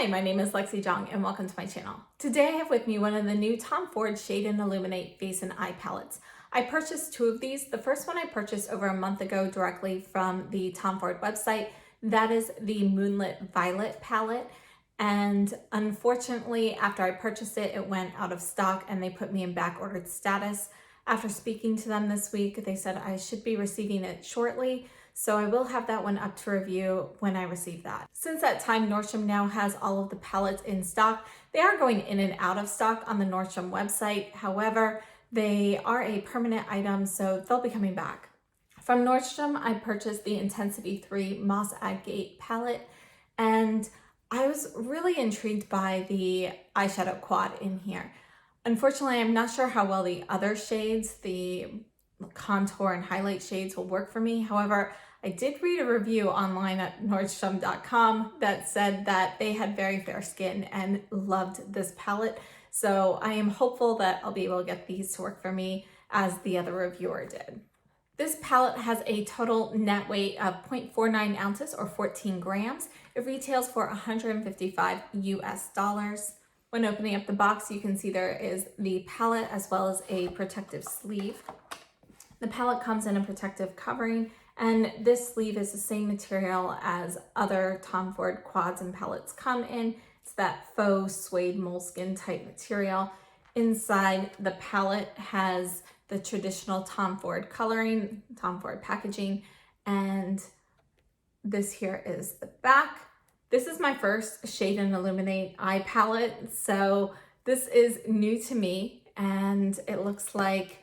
Hi, my name is Lexi Jong and welcome to my channel. Today I have with me one of the new Tom Ford Shade and Illuminate Face and Eye palettes. I purchased two of these. The first one I purchased over a month ago directly from the Tom Ford website. That is the Moonlit Violet palette. And unfortunately, after I purchased it, it went out of stock and they put me in back ordered status. After speaking to them this week, they said I should be receiving it shortly. So I will have that one up to review when I receive that. Since that time, Nordstrom now has all of the palettes in stock. They are going in and out of stock on the Nordstrom website. However, they are a permanent item, so they'll be coming back. From Nordstrom, I purchased the Intensity 3 Moss Agate palette, and I was really intrigued by the eyeshadow quad in here. Unfortunately, I'm not sure how well the other shades, the contour and highlight shades, will work for me. However, I did read a review online at Nordstrom.com that said that they had very fair skin and loved this palette. So I am hopeful that I'll be able to get these to work for me as the other reviewer did. This palette has a total net weight of 0.49 ounces or 14 grams. It retails for $155 US. When opening up the box, you can see there is the palette as well as a protective sleeve. The palette comes in a protective covering, and this sleeve is the same material as other Tom Ford quads and palettes come in. It's that faux suede moleskin type material. Inside, the palette has the traditional Tom Ford coloring, Tom Ford packaging, and this here is the back. This is my first Shade and Illuminate eye palette, so this is new to me, and it looks like,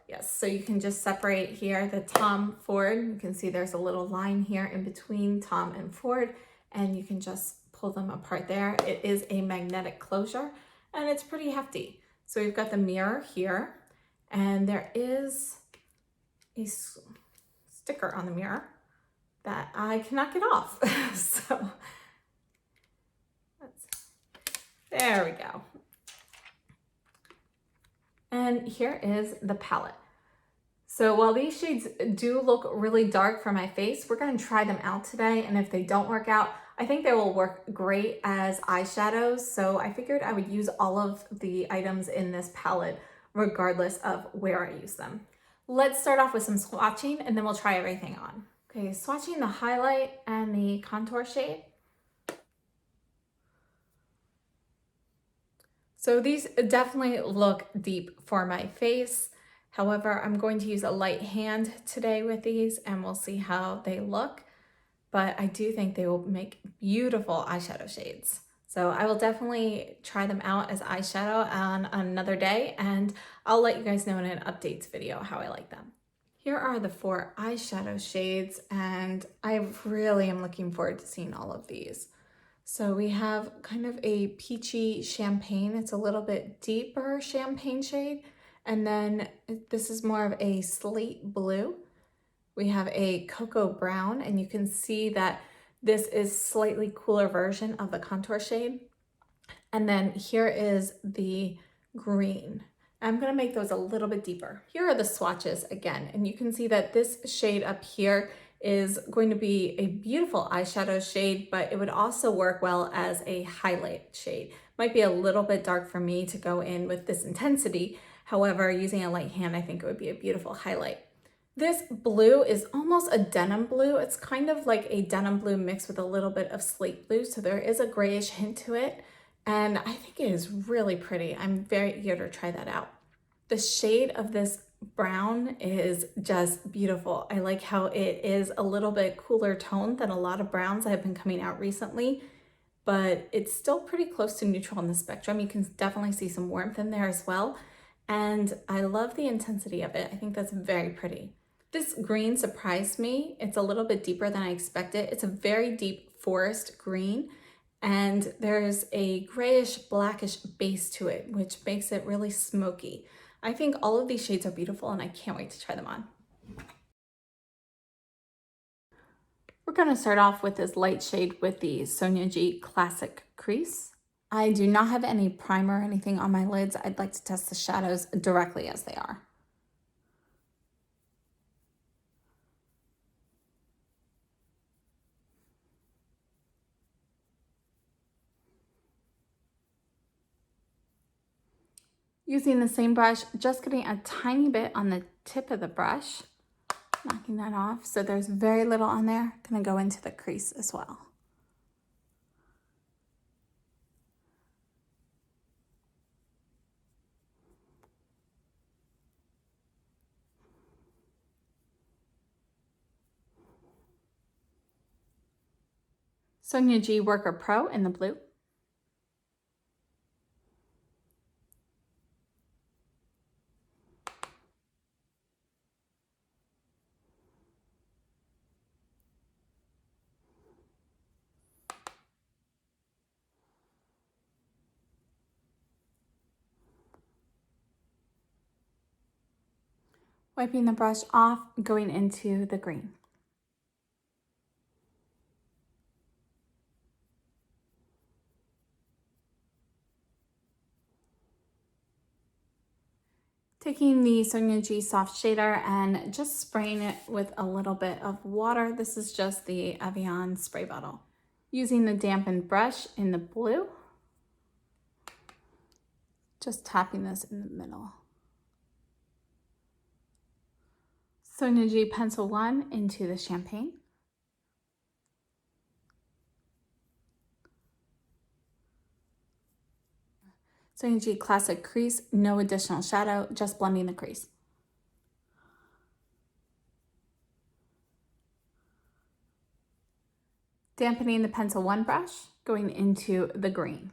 yes, so you can just separate here the Tom Ford. You can see there's a little line here in between Tom and Ford, and you can just pull them apart there. It is a magnetic closure, and it's pretty hefty. So we've got the mirror here, and there is a sticker on the mirror that I cannot get off. So there we go. And here is the palette. So while these shades do look really dark for my face, we're going to try them out today. And if they don't work out, I think they will work great as eyeshadows. So I figured I would use all of the items in this palette regardless of where I use them. Let's start off with some swatching and then we'll try everything on. Okay, swatching the highlight and the contour shade. So these definitely look deep for my face. However, I'm going to use a light hand today with these and we'll see how they look. But I do think they will make beautiful eyeshadow shades. So I will definitely try them out as eyeshadow on another day, and I'll let you guys know in an updates video how I like them. Here are the 4 eyeshadow shades, and I really am looking forward to seeing all of these. So we have kind of a peachy champagne. It's a little bit deeper champagne shade. And then this is more of a slate blue. We have a cocoa brown, and you can see that this is slightly cooler version of the contour shade. And then here is the green. I'm gonna make those a little bit deeper. Here are the swatches again, and you can see that this shade up here is going to be a beautiful eyeshadow shade, but it would also work well as a highlight shade. Might be a little bit dark for me to go in with this intensity. However, using a light hand, I think it would be a beautiful highlight. This blue is almost a denim blue. It's kind of like a denim blue mixed with a little bit of slate blue. So there is a grayish hint to it. And I think it is really pretty. I'm very eager to try that out. The shade of this brown is just beautiful. I like how it is a little bit cooler toned than a lot of browns that have been coming out recently, but it's still pretty close to neutral on the spectrum. You can definitely see some warmth in there as well. And I love the intensity of it. I think that's very pretty. This green surprised me. It's a little bit deeper than I expected. It's a very deep forest green, and there's a grayish blackish base to it, which makes it really smoky. I think all of these shades are beautiful and I can't wait to try them on. We're going to start off with this light shade with the Sonia G Classic Crease. I do not have any primer or anything on my lids. I'd like to test the shadows directly as they are. Using the same brush, just getting a tiny bit on the tip of the brush, knocking that off. So there's very little on there. Gonna go into the crease as well. Sonia G Worker Pro in the blue. Wiping the brush off, going into the green. Taking the Sonia G Soft Shader and just spraying it with a little bit of water. This is just the Evian spray bottle. Using the dampened brush in the blue. Just tapping this in the middle. Sonia G Pencil 1 into the Champagne. Sonia G Classic Crease, no additional shadow, just blending the crease. Dampening the Pencil 1 brush, going into the green.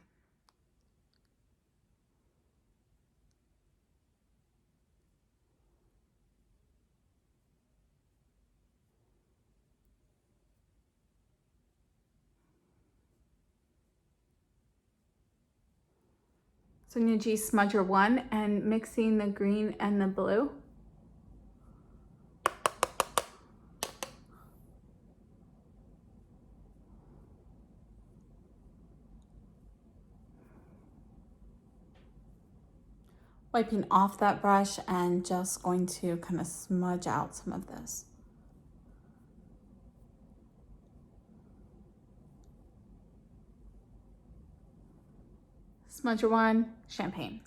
Sonia G Smudger 1 and mixing the green and the blue. Wiping off that brush and just going to kind of smudge out some of this. Smudger 1, Champagne.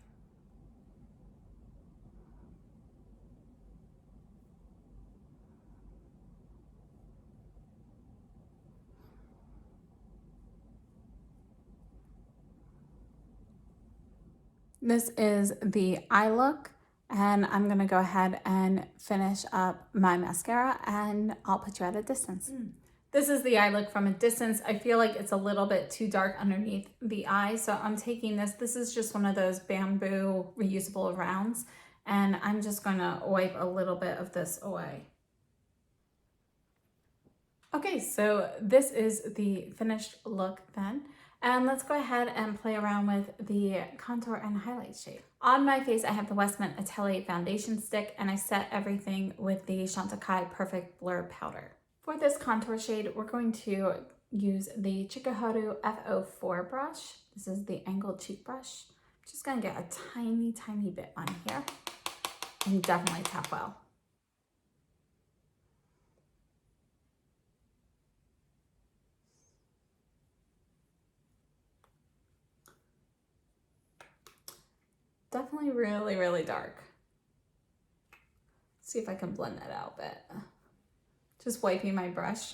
This is the eye look, and I'm gonna go ahead and finish up my mascara, and I'll put you at a distance. This is the eye look from a distance. I feel like it's a little bit too dark underneath the eye, so I'm taking this. This is just one of those bamboo reusable rounds, and I'm just gonna wipe a little bit of this away. Okay, so this is the finished look then. And let's go ahead and play around with the contour and highlight shade. On my face, I have the Westman Atelier foundation stick, and I set everything with the Chantecaille Perfect Blur powder. For this contour shade, we're going to use the Chikuhoru F04 brush. This is the angled cheek brush. I'm just gonna get a tiny, tiny bit on here and definitely tap well. Definitely really, really dark. See if I can blend that out a bit. Just wiping my brush.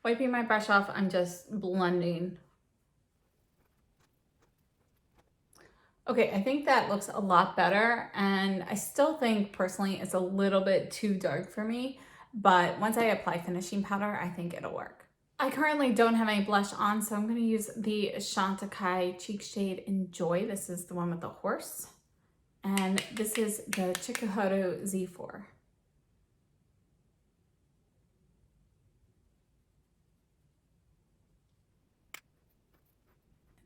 Wiping my brush off, I'm just blending. Okay, I think that looks a lot better, and I still think personally it's a little bit too dark for me, but once I apply finishing powder, I think it'll work. I currently don't have any blush on, so I'm gonna use the Chantecaille Cheek Shade Enjoy. This is the one with the horse, and this is the Chikuhoru Z4.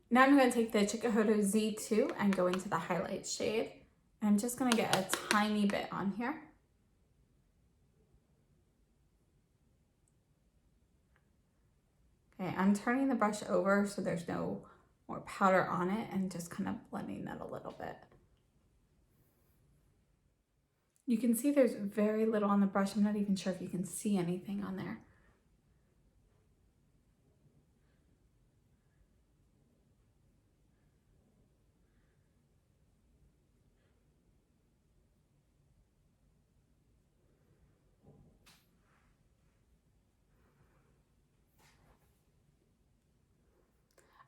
Now I'm going to take the Chikuhoru Z2 and go into the highlight shade. I'm just gonna get a tiny bit on here. Okay, I'm turning the brush over so there's no more powder on it and just kind of blending that a little bit. You can see there's very little on the brush. I'm not even sure if you can see anything on there.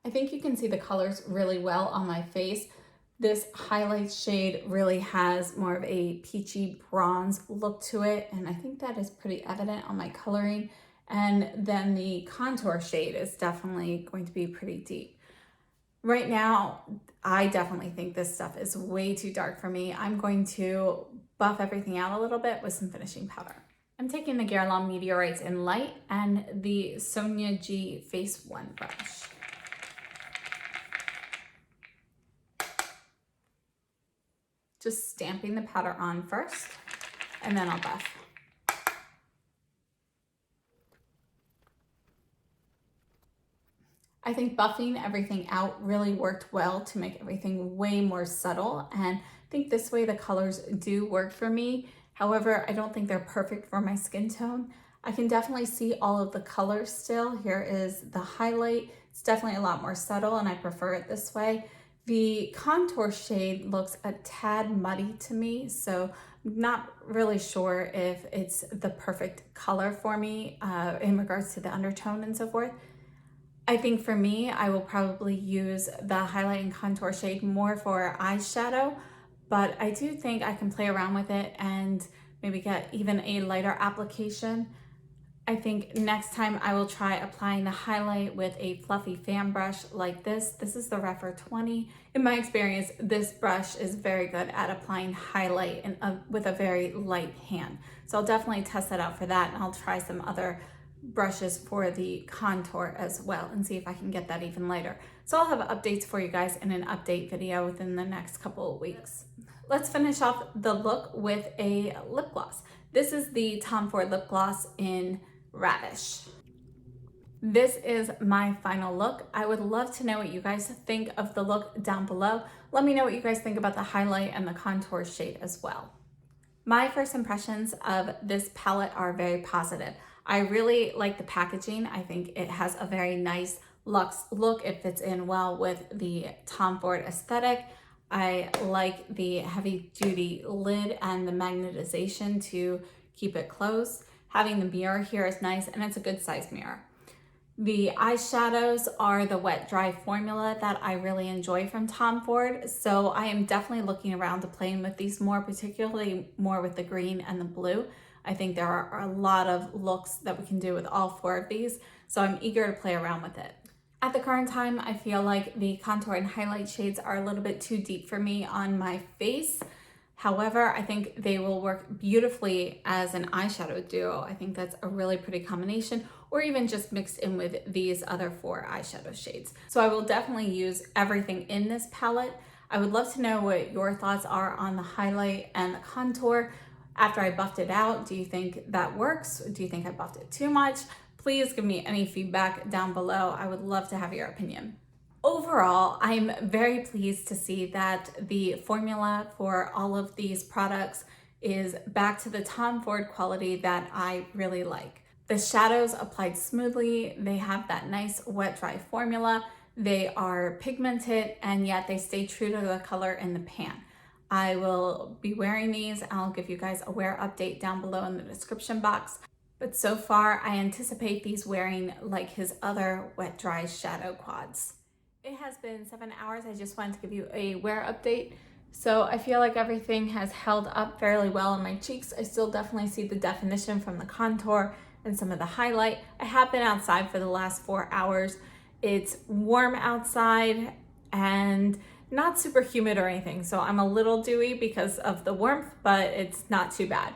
I think you can see the colors really well on my face. This highlight shade really has more of a peachy bronze look to it, and I think that is pretty evident on my coloring. And then the contour shade is definitely going to be pretty deep. Right now, I definitely think this stuff is way too dark for me. I'm going to buff everything out a little bit with some finishing powder. I'm taking the Guerlain Meteorites in Light and the Sonia G Face One brush. Just stamping the powder on first, and then I'll buff. I think buffing everything out really worked well to make everything way more subtle, and I think this way the colors do work for me. However, I don't think they're perfect for my skin tone. I can definitely see all of the colors still. Here is the highlight. It's definitely a lot more subtle, and I prefer it this way. The contour shade looks a tad muddy to me, so I'm not really sure if it's the perfect color for me in regards to the undertone and so forth. I think for me, I will probably use the highlight and contour shade more for eyeshadow, but I do think I can play around with it and maybe get even a lighter application. I think next time I will try applying the highlight with a fluffy fan brush like this. This is the Rephr 20. In my experience, this brush is very good at applying highlight with a very light hand. So I'll definitely test that out for that, and I'll try some other brushes for the contour as well and see if I can get that even lighter. So I'll have updates for you guys in an update video within the next couple of weeks. Let's finish off the look with a lip gloss. This is the Tom Ford lip gloss in Radish. This is my final look. I would love to know what you guys think of the look down below. Let me know what you guys think about the highlight and the contour shade as well. My first impressions of this palette are very positive. I really like the packaging. I think it has a very nice luxe look. It fits in well with the Tom Ford aesthetic. I like the heavy duty lid and the magnetization to keep it closed. Having the mirror here is nice, and it's a good size mirror. The eyeshadows are the wet dry formula that I really enjoy from Tom Ford. So I am definitely looking around to playing with these more, particularly more with the green and the blue. I think there are a lot of looks that we can do with all four of these. So I'm eager to play around with it. At the current time, I feel like the contour and highlight shades are a little bit too deep for me on my face. However, I think they will work beautifully as an eyeshadow duo. I think that's a really pretty combination, or even just mixed in with these other four eyeshadow shades. So I will definitely use everything in this palette. I would love to know what your thoughts are on the highlight and the contour. After I buffed it out, do you think that works? Do you think I buffed it too much? Please give me any feedback down below. I would love to have your opinion. Overall, I'm very pleased to see that the formula for all of these products is back to the Tom Ford quality that I really like. The shadows applied smoothly, they have that nice wet dry formula, they are pigmented, and yet they stay true to the color in the pan. I will be wearing these, and I'll give you guys a wear update down below in the description box. But so far, I anticipate these wearing like his other wet dry shadow quads. It has been 7 hours. I just wanted to give you a wear update. So I feel like everything has held up fairly well on my cheeks. I still definitely see the definition from the contour and some of the highlight. I have been outside for the last 4 hours. It's warm outside and not super humid or anything. So I'm a little dewy because of the warmth, but it's not too bad.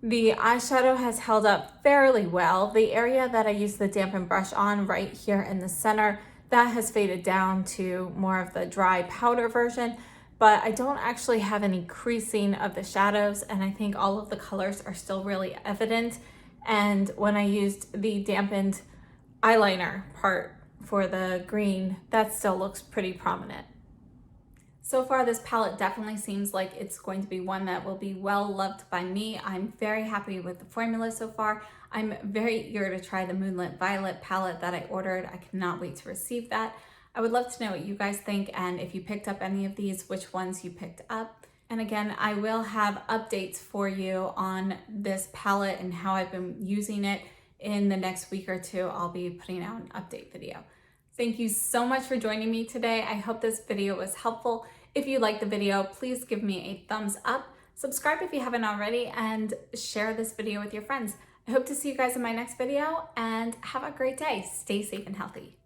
The eyeshadow has held up fairly well. The area that I used the dampen brush on right here in the center, that has faded down to more of the dry powder version, but I don't actually have any creasing of the shadows, and I think all of the colors are still really evident. And when I used the dampened eyeliner part for the green, that still looks pretty prominent. So far, this palette definitely seems like it's going to be one that will be well loved by me. I'm very happy with the formula so far. I'm very eager to try the Moonlit Violet palette that I ordered. I cannot wait to receive that. I would love to know what you guys think, and if you picked up any of these, which ones you picked up. And again, I will have updates for you on this palette and how I've been using it in the next week or two. I'll be putting out an update video. Thank you so much for joining me today. I hope this video was helpful. If you liked the video, please give me a thumbs up, subscribe if you haven't already, and share this video with your friends. I hope to see you guys in my next video, and have a great day. Stay safe and healthy.